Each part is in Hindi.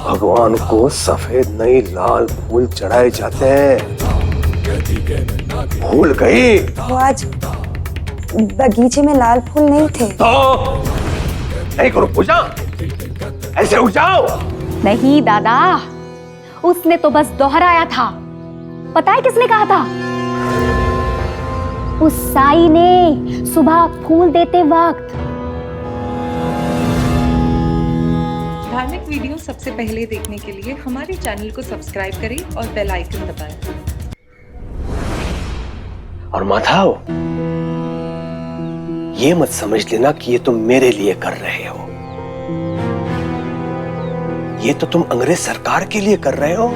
भगवान को सफेद नहीं लाल फूल चढ़ाए जाते हैं। भूल गई? वो आज बगीचे में लाल फूल नहीं थे। तो नहीं करो पूजा, ऐसे उठ जाओ। नहीं दादा, उसने तो बस दोहराया था। पता है किसने कहा था? उस साई ने सुबह फूल देते वक्त। धार्मिक वीडियो सबसे पहले देखने के लिए हमारे चैनल को सब्सक्राइब करें और बेल आइकन दबाएं। और माधव, ये मत समझ लेना कि ये तुम मेरे लिए कर रहे हो। ये तो तुम अंग्रेज सरकार के लिए कर रहे हो,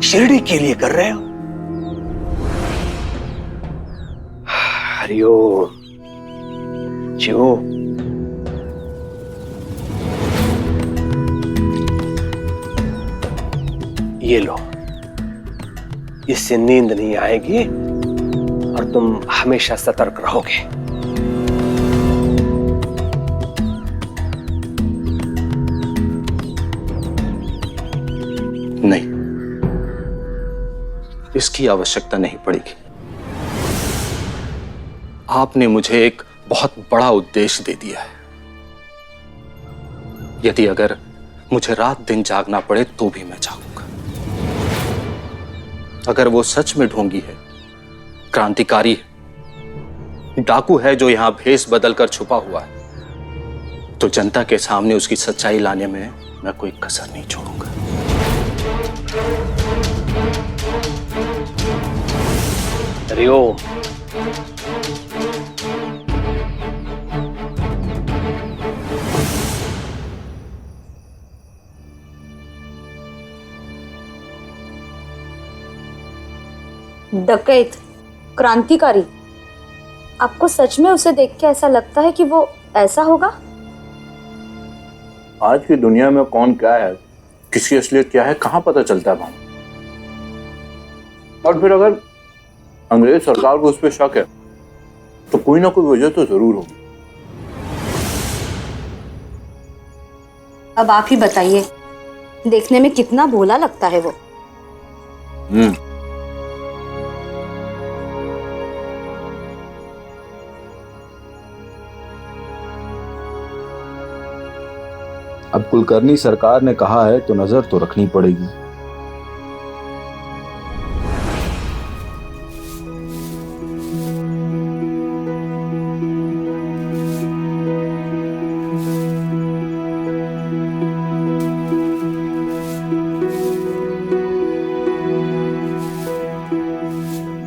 शिरडी के लिए कर रहे हो। हरिओम जो ये लो, इससे नींद नहीं आएगी और तुम हमेशा सतर्क रहोगे। नहीं, इसकी आवश्यकता नहीं पड़ेगी। आपने मुझे एक बहुत बड़ा उद्देश्य दे दिया है। यदि अगर मुझे रात दिन जागना पड़े तो भी मैं जागूंगा। अगर वो सच में ढोंगी है, क्रांतिकारी है, डाकू है जो यहां भेष बदलकर छुपा हुआ है, तो जनता के सामने उसकी सच्चाई लाने में मैं कोई कसर नहीं छोड़ूंगा। हरिओम। डकैत, क्रांतिकारी, आपको सच में उसे देख के ऐसा लगता है कि वो ऐसा होगा? आज की दुनिया में कौन क्या है, किसकी असलियत क्या है, कहां पता चलता है भाई। और फिर अगर अंग्रेज सरकार को उस पर शक है तो कोई ना कोई वजह तो जरूर होगी। अब आप ही बताइए, देखने में कितना भोला लगता है वो। अब कुलकर्णी सरकार ने कहा है तो नजर तो रखनी पड़ेगी।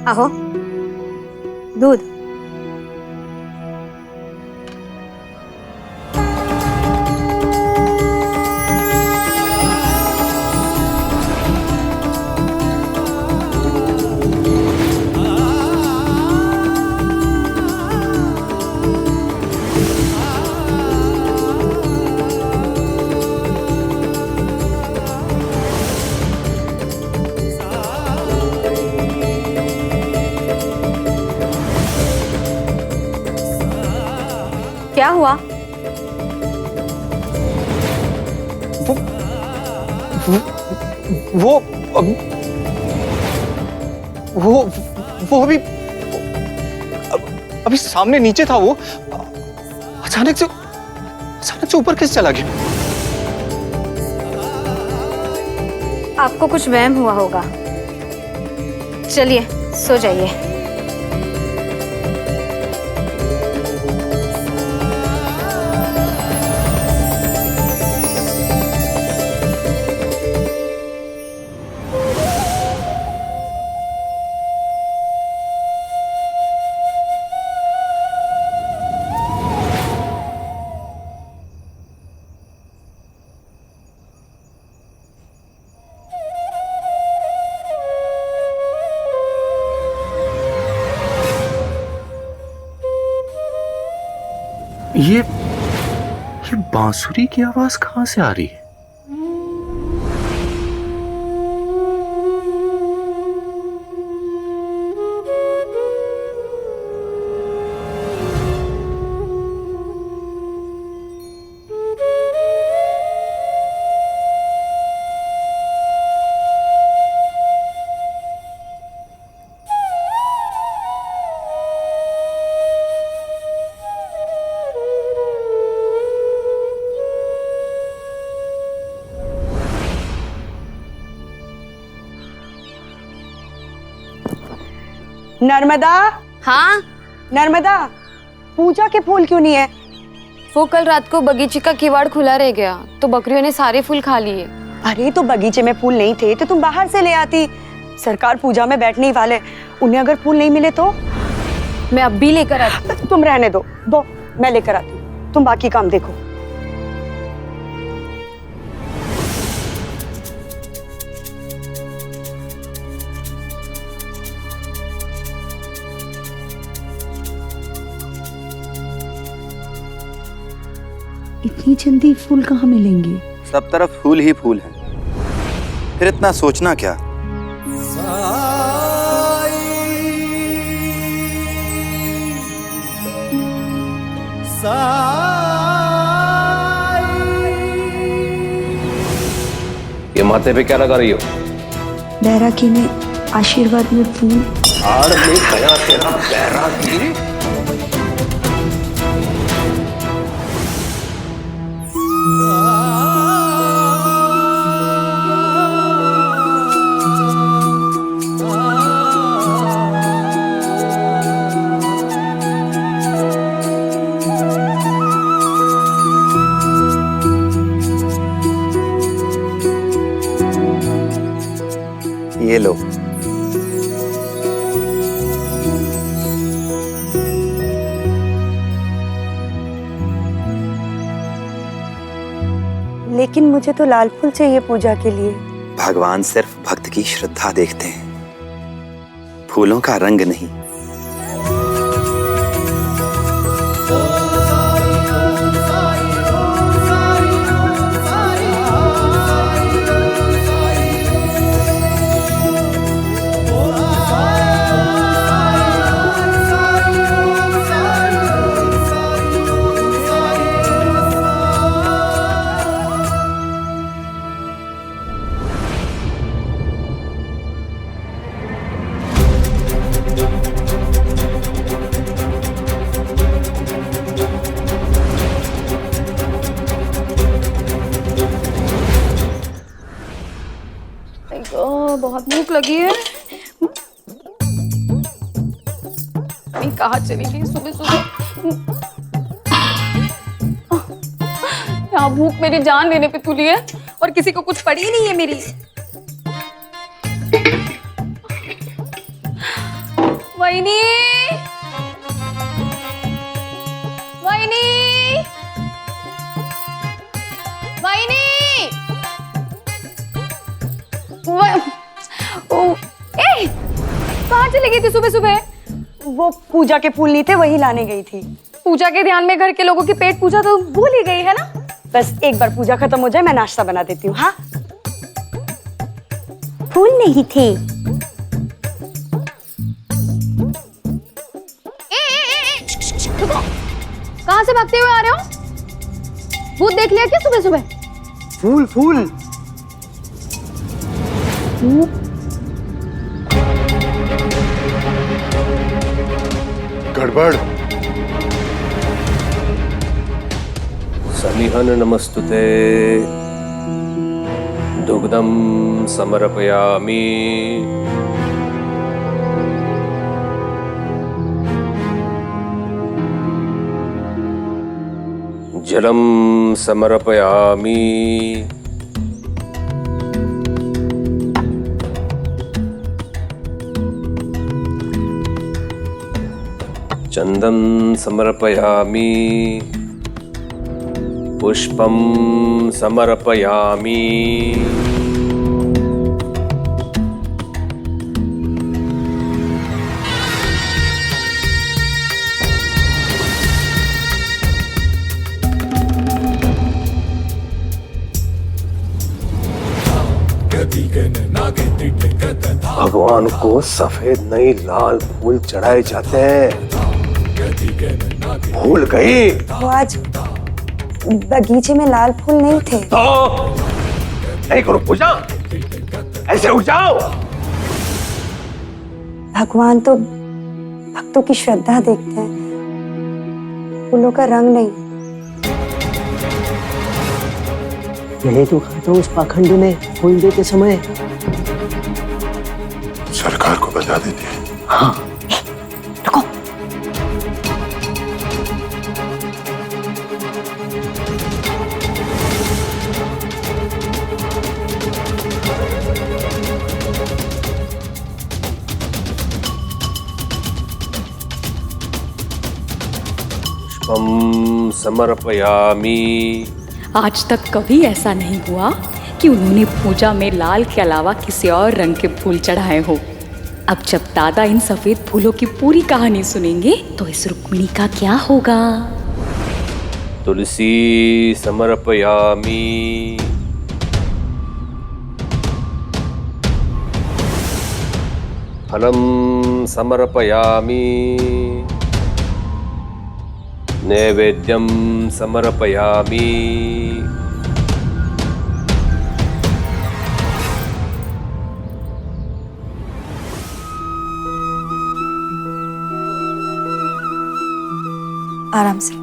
आहो, दूध। क्या हुआ? वो अभी सामने नीचे था। वो अचानक से ऊपर कैसे चला गया? आपको कुछ वहम हुआ होगा। चलिए सो जाइए। ये बांसुरी की आवाज कहां से आ रही है? नर्मदा, हाँ, नर्मदा, पूजा के फूल क्यों नहीं है? वो कल रात को बगीचे का किवाड़ खुला रह गया तो बकरियों ने सारे फूल खा लिए। अरे तो बगीचे में फूल नहीं थे तो तुम बाहर से ले आती। सरकार पूजा में बैठने ही वाले, उन्हें अगर फूल नहीं मिले तो? मैं अब भी लेकर आती। तुम रहने दो, मैं लेकर आती हूँ, तुम बाकी काम देखो। इतनी जल्दी फूल कहाँ मिलेंगे? सब तरफ फूल ही फूल हैं, फिर इतना सोचना क्या? ये माथे पे क्या लगा रही हो? बैरागी में आशीर्वाद में फूल। आड़ में गया तेरा बैरागी। ये लो। लेकिन मुझे तो लाल फूल चाहिए पूजा के लिए। भगवान सिर्फ भक्त की श्रद्धा देखते हैं, फूलों का रंग नहीं। बहुत भूख लगी है। कहाँ चली गई सुबह सुबह? यहाँ भूख मेरी जान लेने पे तुली है और किसी को कुछ पड़ी नहीं है मेरी। वैनी, वैनी, वैनी, कहाँ चली गई थी सुबह सुबह? वो पूजा के फूल नहीं थे, वही लाने गई थी। पूजा के ध्यान में घर के लोगों की पेट पूजा तो भूल ही गई है ना? बस एक बार पूजा खत्म हो जाए मैं नाश्ता बना देती हूँ। हाँ, फूल नहीं थे। रुको, कहाँ से भागते हुए आ रहे हो? भूत देख लिया क्या सुबह सुबह? फूल फूल। गड़बड़। समिहन नमस्तुते, दुग्धम समर्पयामि। जलम समर्पयामि। चंदन समर्पयामि। पुष्पम समर्पयामि। भगवान को सफेद नहीं लाल फूल चढ़ाए जाते हैं। भूल गई? वो आज बगीचे में लाल फूल नहीं थे। तो नहीं करो पूजा, ऐसे उठ जाओ। भगवान तो भक्तों की श्रद्धा देखते हैं, फूलों का रंग नहीं। मैंने तो कहा था उस पाखंडी ने फूल देते समय। सरकार को बता देते हैं। हाँ, पुष्पम समर्पयामि। आज तक कभी ऐसा नहीं हुआ कि उन्होंने पूजा में लाल के अलावा किसी और रंग के फूल चढ़ाए हो। अब जब दादा इन सफेद फूलों की पूरी कहानी सुनेंगे तो इस रुक्मिणी का क्या होगा? तुलसी समर्पयामि। फलम समर्पयामि। नैवेद्यम समर्पयामि। आराम से।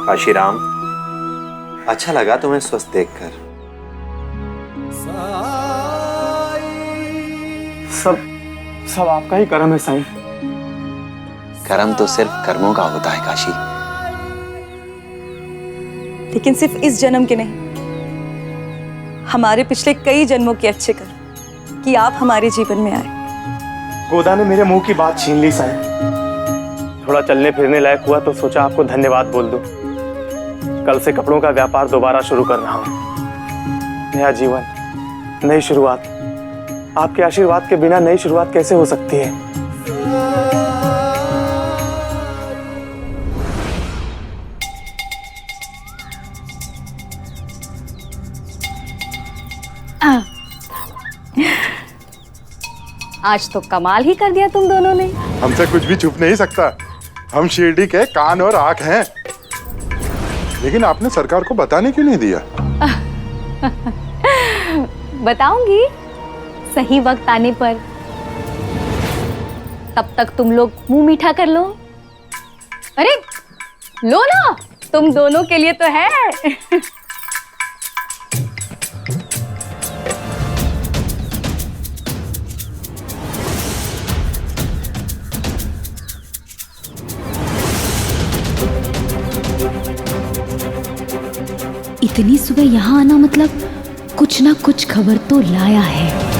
काशीराम, अच्छा लगा तुम्हें स्वस्थ देखकर। सब आपका ही कर्म है साईं। कर्म तो सिर्फ कर्मों का होता है काशी। लेकिन सिर्फ इस जन्म के नहीं, हमारे पिछले कई जन्मों के अच्छे कर्म कि आप हमारे जीवन में आए। गोदा ने मेरे मुंह की बात छीन ली साईं। थोड़ा चलने फिरने लायक हुआ तो सोचा आपको धन्यवाद बोल दूं। कल से कपड़ों का व्यापार दोबारा शुरू कर रहा हूं। नया जीवन, नई शुरुआत। आपके आशीर्वाद के बिना नई शुरुआत कैसे हो सकती है? आज तो कमाल ही कर दिया तुम दोनों ने। हमसे कुछ भी छुप नहीं सकता। हम शिरडी के कान और आंख हैं। लेकिन आपने सरकार को बताने क्यों नहीं दिया? बताऊंगी सही वक्त आने पर। तब तक तुम लोग मुंह मीठा कर लो। अरे लो ना, तुम दोनों के लिए तो है। इतनी सुबह यहाँ आना मतलब कुछ ना कुछ खबर तो लाया है।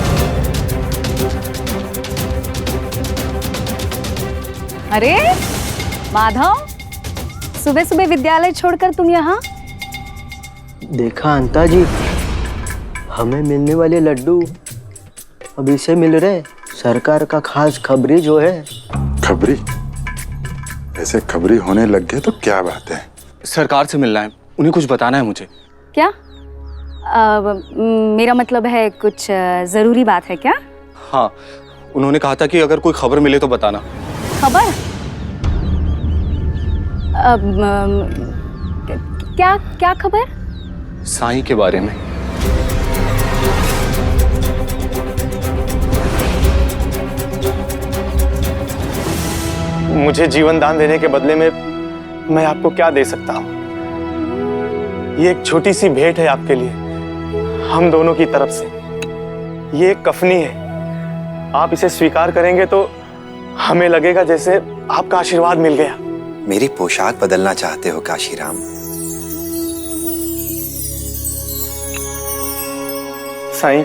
अरे माधव, सुबह सुबह विद्यालय छोड़कर तुम यहाँ? देखा अंता जी, हमें मिलने वाले लड्डू अभी से मिल रहे। सरकार का खास खबरी जो है। खबरी? ऐसे खबरी होने लग गए तो क्या बात है? सरकार से मिलना है, उन्हें कुछ बताना है मुझे। क्या? मेरा मतलब है कुछ जरूरी बात है क्या? हाँ, उन्होंने कहा था कि अगर कोई खबर मिले तो बताना। खबर? क्या क्या खबर? साईं के बारे में। मुझे जीवन दान देने के बदले में मैं आपको क्या दे सकता हूँ? ये एक छोटी सी भेंट है आपके लिए, हम दोनों की तरफ से। ये एक कफनी है। आप इसे स्वीकार करेंगे तो हमें लगेगा जैसे आपका आशीर्वाद मिल गया। मेरी पोशाक बदलना चाहते हो काशीराम? साईं,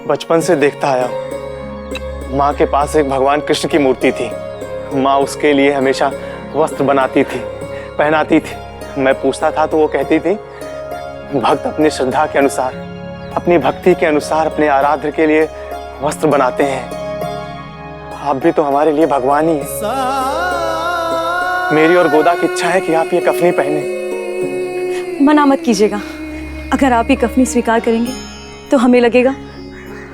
बचपन से देखता आया हूं, माँ के पास एक भगवान कृष्ण की मूर्ति थी। माँ उसके लिए हमेशा वस्त्र बनाती थी, पहनाती थी। मैं पूछता था तो वो कहती थी, भक्त अपनी श्रद्धा के अनुसार, अपनी भक्ति के अनुसार अपने आराध्य के लिए वस्त्र बनाते हैं। आप भी तो हमारे लिए भगवान ही हैं। मेरी और गोदा की इच्छा है कि आप ये कफनी पहने। मना मत कीजिएगा। अगर आप ये कफनी स्वीकार करेंगे तो हमें लगेगा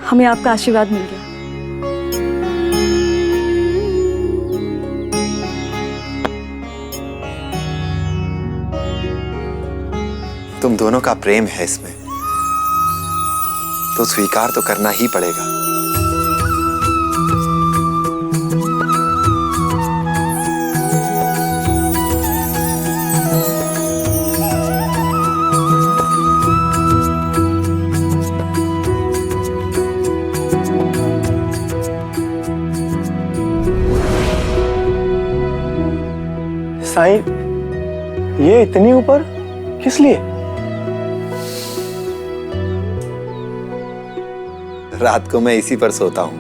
हमें आपका आशीर्वाद मिल गया। तुम दोनों का प्रेम है इसमें, तो स्वीकार तो करना ही पड़ेगा। साईं, ये इतनी ऊपर किस लिए? रात को मैं इसी पर सोता हूँ।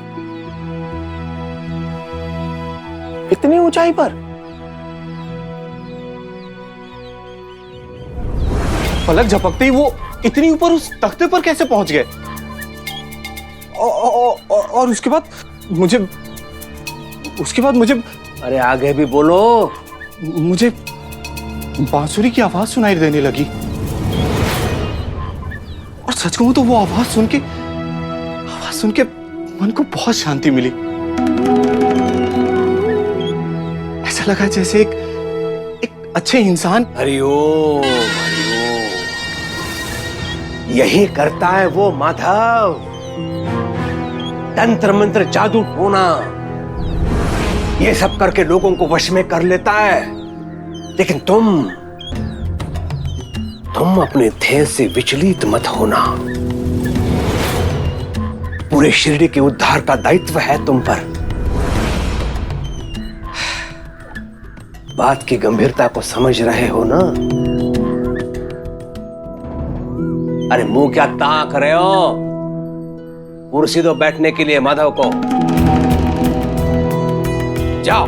इतनी ऊंचाई पर? पलक झपकते ही वो इतनी ऊपर उस तख्ते पर कैसे पहुंच गए? और उसके बाद मुझे अरे आगे भी बोलो। मुझे बांसुरी की आवाज सुनाई देने लगी और सच कहूं तो वो आवाज सुन के मन को बहुत शांति मिली। ऐसा लगा जैसे एक अच्छे इंसान। हरिओम हरिओम, यही करता है वो माधव, तंत्र मंत्र जादू टोना, ये सब करके लोगों को वश में कर लेता है। लेकिन तुम अपने ध्येय से विचलित मत होना। पूरे शिरडी के उद्धार का दायित्व है तुम पर। बात की गंभीरता को समझ रहे हो ना? अरे मुंह क्या ताक रहे हो? कुर्सी दो बैठने के लिए माधव को। जाओ।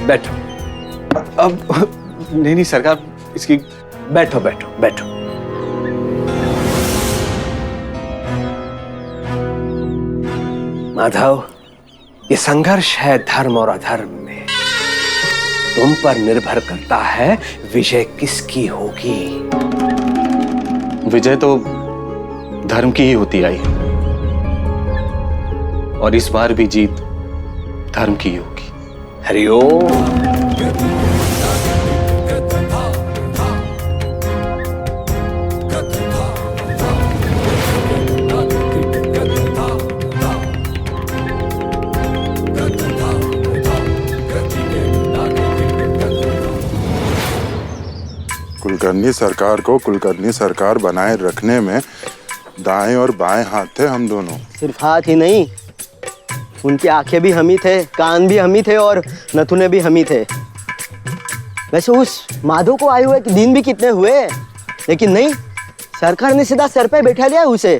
बैठो। अब नहीं सरकार, इसकी बैठो बैठो बैठो। माधव, ये संघर्ष है धर्म और अधर्म में। तुम पर निर्भर करता है विजय किसकी होगी। विजय तो धर्म की ही होती आई और इस बार भी जीत धर्म की ही होगी। हरिओम। कुलकर्णी सरकार को कुलकर्णी सरकार बनाए रखने में दाएं और बाएं हाथ थे हम दोनों। सिर्फ हाथ ही नहीं, उनकी आंखें भी हम ही थे, कान भी हम ही थे और नथुने भी हम ही थे। वैसे उस माधव को आए हुए दिन भी कितने हुए, लेकिन नहीं, सरकार ने सीधा सर पे बैठा लिया उसे।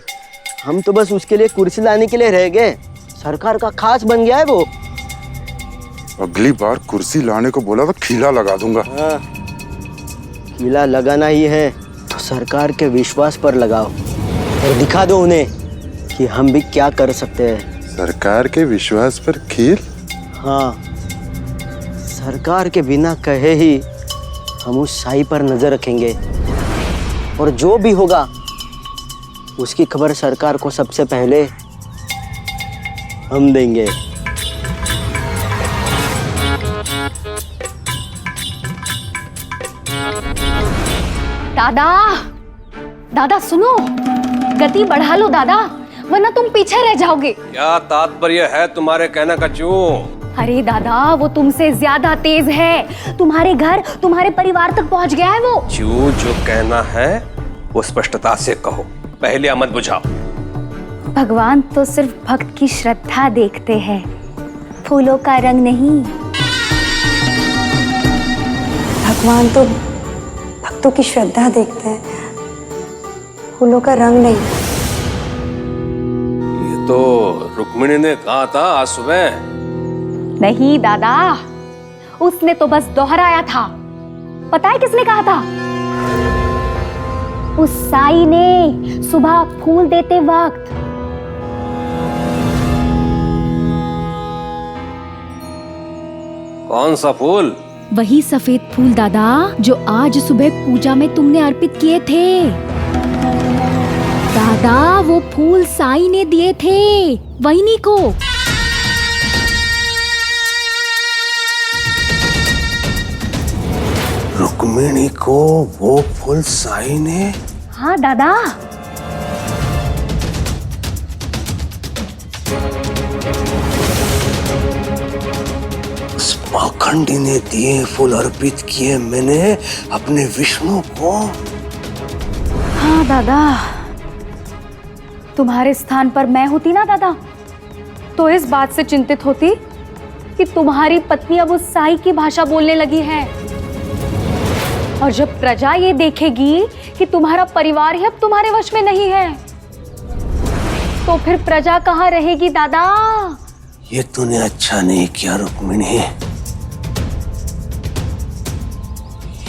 हम तो बस उसके लिए कुर्सी लाने के लिए रह गए। सरकार का खास बन गया है वो। अगली बार कुर्सी लाने को बोला तो खीला लगा दूंगा। हाँ, खीला लगाना ही है तो सरकार के विश्वास पर लगाओ और दिखा दो उन्हें कि हम भी क्या कर सकते हैं। सरकार के विश्वास पर खील? हाँ, सरकार के बिना कहे ही हम उस साई पर नजर रखेंगे और जो भी होगा उसकी खबर सरकार को सबसे पहले हम देंगे। दादा, दादा सुनो, गति बढ़ा लो दादा, वरना तुम पीछे रह जाओगे। क्या तात्पर्य है तुम्हारे कहने का? क्यों? अरे दादा, वो तुमसे ज्यादा तेज है। तुम्हारे घर, तुम्हारे परिवार तक पहुंच गया है वो। जो कहना है वो स्पष्टता से कहो, पहले मत बुझाओ। भगवान तो सिर्फ भक्त की श्रद्धा देखते हैं, फूलों का रंग नहीं। भगवान तो भक्तों की श्रद्धा देखते हैं, फूलों का रंग नहीं। ये तो रुक्मिणी ने कहा था आज सुबह। नहीं दादा, उसने तो बस दोहराया था। पता है किसने कहा था? उस साई ने सुबह फूल देते वक्त। कौन सा फूल? वही सफेद फूल दादा, जो आज सुबह पूजा में तुमने अर्पित किए थे। दादा, वो फूल साई ने दिए थे वहीनी को। रुक्मिणी को वो फूल साई ने? हाँ दादा। पाखंडी ने दिए फूल अर्पित किए मैंने अपने विष्णु को। हाँ दादा, तुम्हारे स्थान पर मैं होती ना दादा, तो इस बात से चिंतित होती कि तुम्हारी पत्नी अब उस साई की भाषा बोलने लगी है। और जब प्रजा ये देखेगी कि तुम्हारा परिवार ही अब तुम्हारे वश में नहीं है, तो फिर प्रजा कहाँ रहेगी दादा? ये तूने अच्छा नहीं किया रुक्मिणी,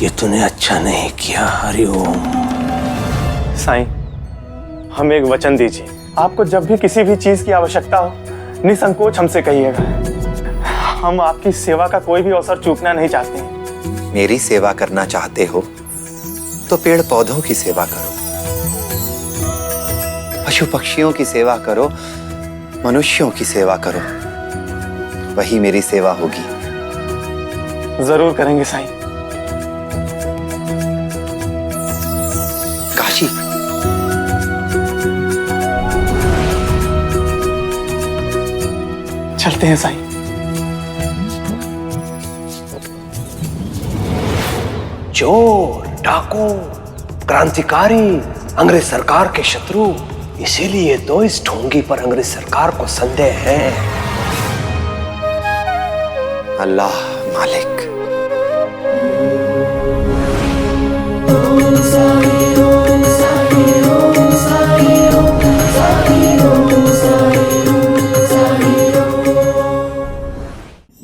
ये तूने अच्छा नहीं किया। हरिओम। साईं, हमें एक वचन दीजिए, आपको जब भी किसी भी चीज की आवश्यकता हो निसंकोच हमसे कहिएगा। हम आपकी सेवा का कोई भी अवसर चूकना नहीं चाहते। मेरी सेवा करना चाहते हो तो पेड़ पौधों की सेवा करो, पशु पक्षियों की सेवा करो, मनुष्यों की सेवा करो, वही मेरी सेवा होगी। जरूर करेंगे साईं। काशी, चलते हैं साईं। चोर, डाकू, क्रांतिकारी, अंग्रेज सरकार के शत्रु, इसीलिए तो इस ढोंगी पर अंग्रेज सरकार को संदेह है। अल्लाह मालिक।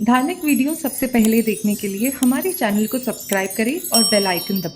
धार्मिक वीडियो सबसे पहले देखने के लिए हमारे चैनल को सब्सक्राइब करें और बेल आइकन दबाएं।